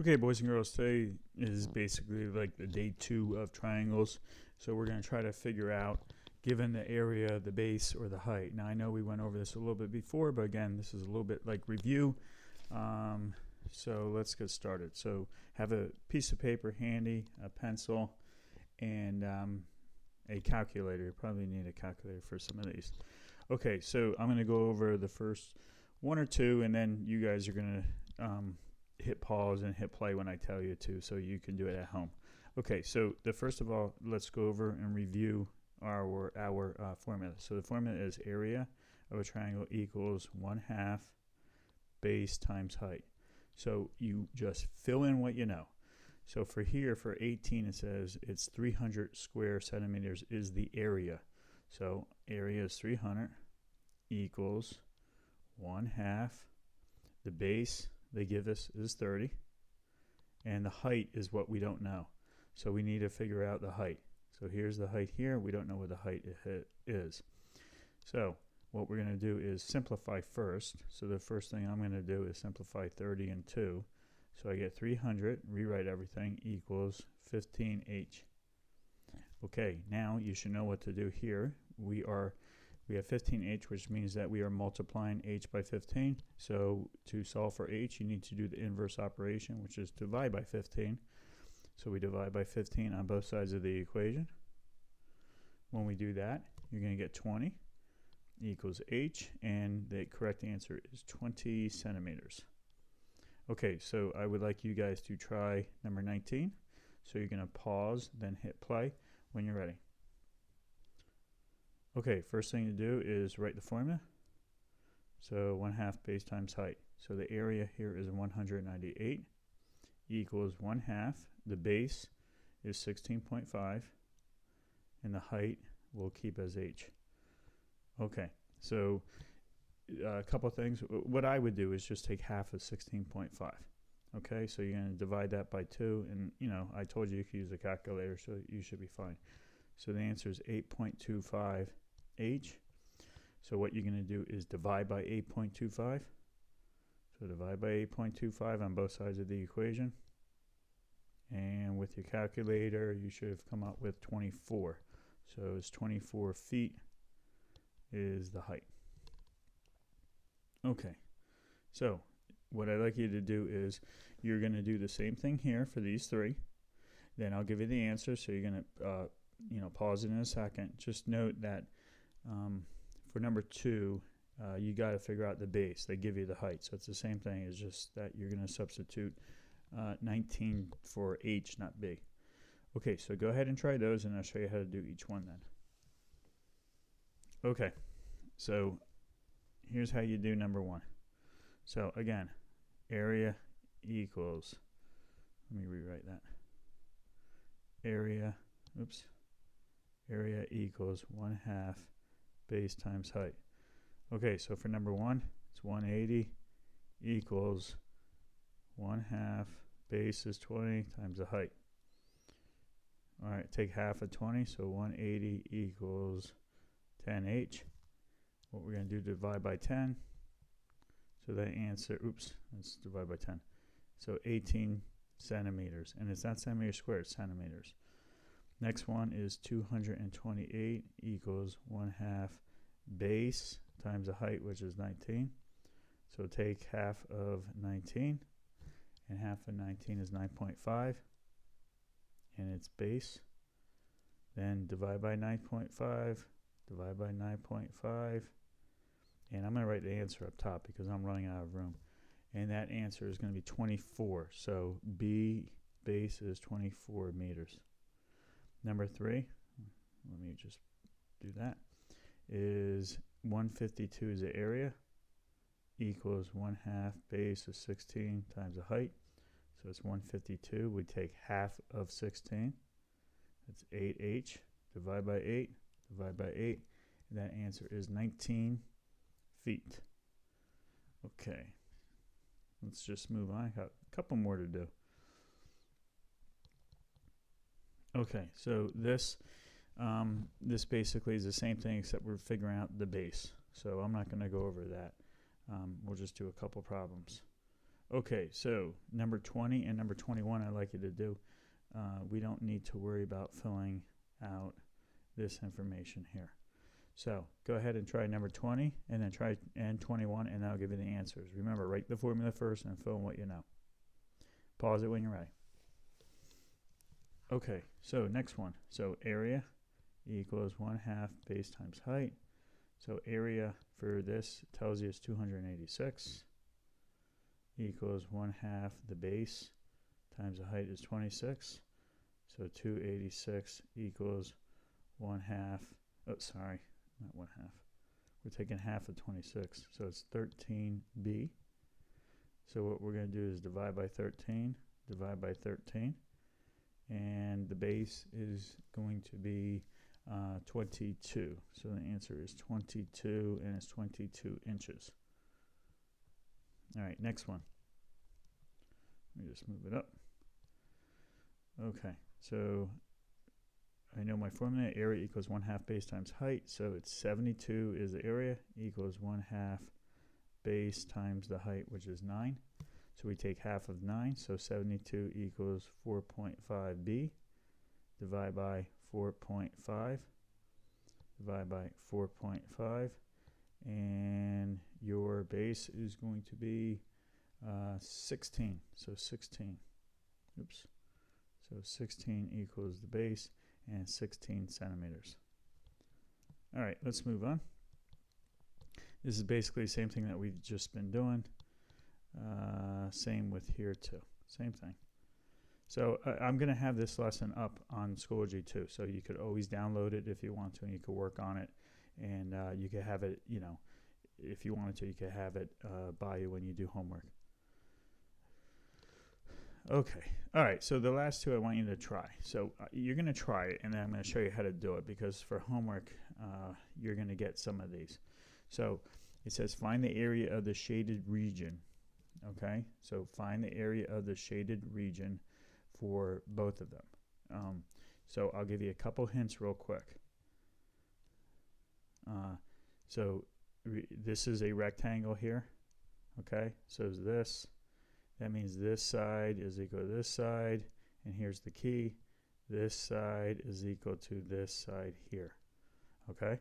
Okay, boys and girls, today is basically like the day 2 of triangles. So we're going to try to figure out, given the area, the base, or the height. Now I know we went over this a little bit before, but again, this is a little bit like review. So let's get started. So have a piece of paper handy, a pencil, and a calculator. You probably need a calculator for some of these. Okay, so I'm going to go over the first one or two, and then you guys are going to hit pause and hit play when I tell you to, so you can do it at home. Okay, so first of all, let's go over and review our formula. So the formula is area of a triangle equals 1/2 base times height. So you just fill in what you know. So for here, for 18, it says it's 300 square centimeters is the area. So area is 300 equals 1/2. The base they give us is 30, and the height is what we don't know. So we need to figure out the height. So here's the height here. We don't know what the height is. So what we're going to do is simplify first. So the first thing I'm going to do is simplify 30 and 2. So I get 300, rewrite everything, equals 15h. Okay, now you should know what to do here. We have 15h, which means that we are multiplying h by 15. So to solve for h, you need to do the inverse operation, which is divide by 15. So we divide by 15 on both sides of the equation. When we do that, you're going to get 20 equals h, and the correct answer is 20 centimeters. Okay, so I would like you guys to try number 19. So you're going to pause, then hit play when you're ready. Okay, first thing to do is write the formula. So 1/2 base times height. So the area here is 198 equals 1/2. The base is 16.5, and the height we'll keep as h. Okay, so a couple things. What I would do is just take half of 16.5. Okay, so you're going to divide that by 2, and I told you could use a calculator, so you should be fine. So the answer is 8.25 h. So what you're going to do is divide by 8.25. So divide by 8.25 on both sides of the equation. And with your calculator, you should have come up with 24. So it's 24 feet is the height. Okay, so what I'd like you to do is you're going to do the same thing here for these three. Then I'll give you the answer. So you're going to pause it in a second. Just note that for number 2, you got to figure out the base. They give you the height, so it's the same thing. It's just that you're going to substitute 19 for h, not b. Okay, so go ahead and try those, and I'll show you how to do each one then. Okay, so here's how you do number 1. So again, area equals, let me rewrite that. Area equals 1/2 base times height. Okay, so for number 1, it's 180 equals 1/2 base is 20 times the height. All right, take half of 20, so 180 equals 10h. What we're going to do, divide by 10. So that answer, let's divide by 10. So 18 centimeters, and it's not centimeters squared, it's centimeters. Next one is 228 equals 1/2 base times the height, which is 19. So take half of 19, and half of 19 is 9.5, and it's base. Then divide by 9.5, divide by 9.5, and I'm going to write the answer up top because I'm running out of room. And that answer is going to be 24. So B base is 24 meters. Number 3, let me just do that, is 152 is the area, equals 1/2 base of 16 times the height. So it's 152. We take half of 16. That's 8h. Divide by 8. Divide by 8. And that answer is 19 feet. Okay. Let's just move on. I got a couple more to do. Okay, so this basically is the same thing except we're figuring out the base. So I'm not going to go over that. We'll just do a couple problems. Okay, so number 20 and number 21 I'd like you to do. We don't need to worry about filling out this information here. So go ahead and try number 20 and then try and 21 and that'll give you the answers. Remember, write the formula first and fill in what you know. Pause it when you're ready. Okay, so next one. So area equals 1/2 base times height. So area for this tells you it's 286 equals 1/2 the base times the height is 26. So 286 equals 1/2. Oh, sorry, not 1/2. We're taking half of 26, so it's 13b. So what we're going to do is divide by 13, and the base is going to be 22. So the answer is 22, and it's 22 inches. All right, next one. Let me just move it up. Okay, so I know my formula, area equals 1/2 base times height, so it's 72 is the area, equals 1/2 base times the height, which is 9. So we take half of 9, so 72 equals 4.5b. Divide by 4.5. Divide by 4.5. And your base is going to be 16. So 16. Oops. So 16 equals the base and 16 centimeters. All right, let's move on. This is basically the same thing that we've just been doing. Same with here too. Same thing. So I'm going to have this lesson up on Schoology too. So you could always download it if you want to, and you could work on it. And you could have it, you know, if you wanted to, you could have it by you when you do homework. Okay. All right. So the last two I want you to try. So you're going to try it, and then I'm going to show you how to do it, because for homework, you're going to get some of these. So it says find the area of the shaded region. Okay. So find the area of the shaded region for both of them. So I'll give you a couple hints real quick. So this is a rectangle here. Okay. So this. That means this side is equal to this side, and here's the key. This side is equal to this side here. Okay?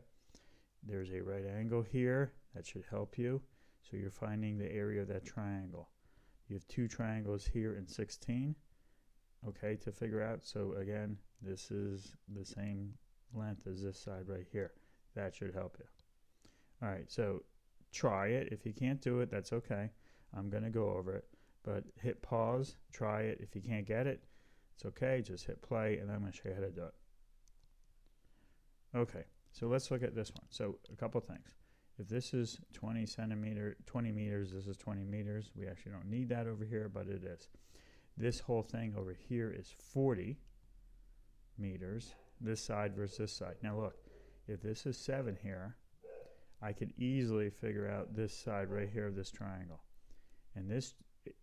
There's a right angle here. That should help you. So you're finding the area of that triangle. You have two triangles here in 16, okay, to figure out. So again, this is the same length as this side right here. That should help you. All right, so try it. If you can't do it, that's okay. I'm going to go over it. But hit pause, try it. If you can't get it, it's okay. Just hit play, and I'm going to show you how to do it. Okay, so let's look at this one. So a couple things. If this is 20 meters, this is 20 meters. We actually don't need that over here, but it is. This whole thing over here is 40 meters, this side versus this side. Now look, if this is 7 here, I could easily figure out this side right here of this triangle. And this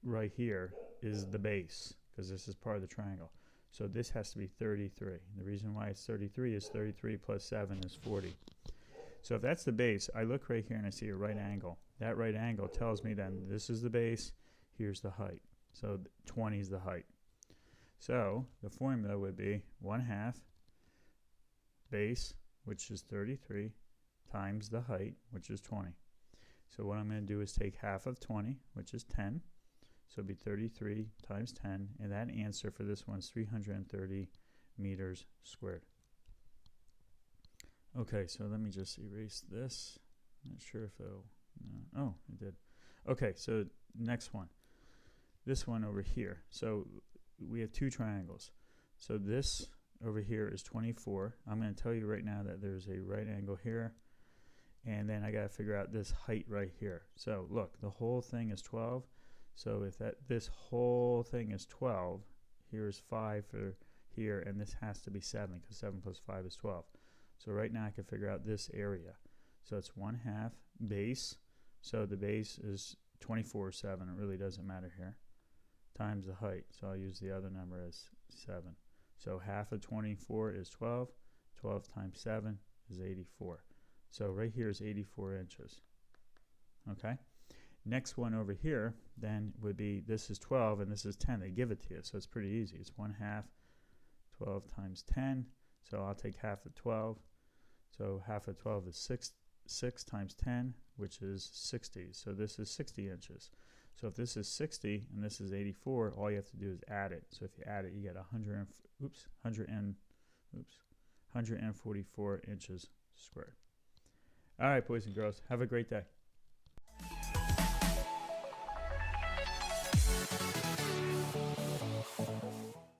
right here is the base, because this is part of the triangle. So this has to be 33. The reason why it's 33 is 33 plus 7 is 40. So if that's the base, I look right here and I see a right angle. That right angle tells me then this is the base, here's the height. So 20 is the height. So the formula would be 1/2 base, which is 33, times the height, which is 20. So what I'm going to do is take half of 20, which is 10. So it'd be 33 times 10, and that answer for this one is 330 meters squared. Okay, so let me just erase this. Not sure if it'll, no. Oh, it did. Okay, so next one. This one over here. So we have two triangles. So this over here is 24. I'm going to tell you right now that there's a right angle here, and then I got to figure out this height right here. So look, the whole thing is 12. So if this whole thing is 12, here's 5 for here, and this has to be 7, because 7 plus 5 is 12. So right now I can figure out this area. So it's 1/2 base. So the base is 24/7. It really doesn't matter here. Times the height. So I'll use the other number as 7. So half of 24 is 12. 12 times 7 is 84. So right here is 84 inches. Okay? Next one over here then would be, this is 12 and this is 10. They give it to you, so it's pretty easy. It's 1/2 12 times 10. So I'll take half of 12. So half of 12 is 6 times 10, which is 60. So this is 60 inches. So if this is 60 and this is 84, all you have to do is add it. So if you add it, you get 144 inches squared. All right, boys and girls, have a great day.